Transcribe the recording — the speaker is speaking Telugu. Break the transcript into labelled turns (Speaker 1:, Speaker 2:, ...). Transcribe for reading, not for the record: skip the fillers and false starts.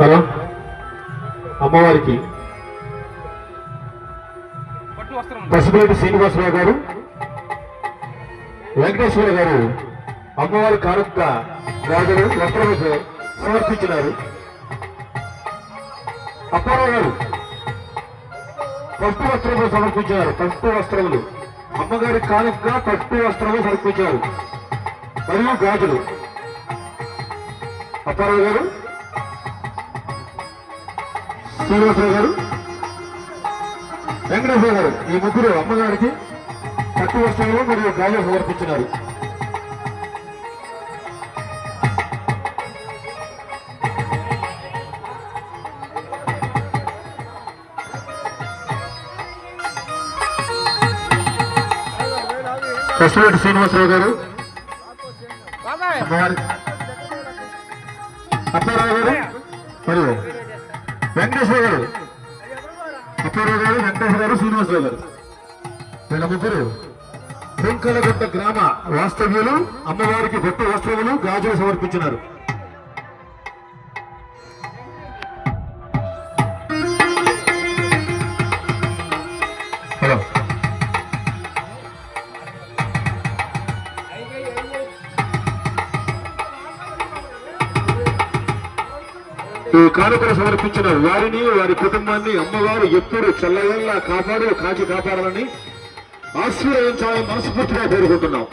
Speaker 1: హలో అమ్మవారికి పసుపులేటి శ్రీనివాసరావు గారు, వెంకటేశ్వర గారు అమ్మవారి కానుక గాజులు వస్త్రము సమర్పించినారు. అప్పారావు గారు పసుపు వస్త్రములు సమర్పించారు. పసుపు వస్త్రములు అమ్మగారి కానుక పసుపు వస్త్రములు సమర్పించారు మరియు గాజులు. అప్పారావు గారు, శ్రీనివాసరావు గారు, వెంకటేశ్వర గారు ఈ ముగ్గురు అమ్మగారికి పట్టు వస్త్రములు మరియు గాజులు సమర్పించినారు. పసుపులేటి శ్రీనివాసరావు గారు, అమ్మవారి అప్పారావు గారు మరియు వెంకటేశ్వర గారు, అప్పారావు గారు, వెంకటేశ్వర గారు, శ్రీనివాసరావు గారు వీళ్ళ ముగ్గురు బొంకలగొట్ట గ్రామ వాస్తవ్యులు అమ్మవారికి పట్టు వస్త్రములు గాజులు సమర్పించినారు. హలో ఈ కానుకలు సమర్పించిన వారిని వారి కుటుంబాన్ని అమ్మవారు ఎప్పుడు చల్లగల్లా కాపాడాలని ఆశీర్వదించాలని మనస్ఫూర్తిగా కోరుకుంటున్నాం.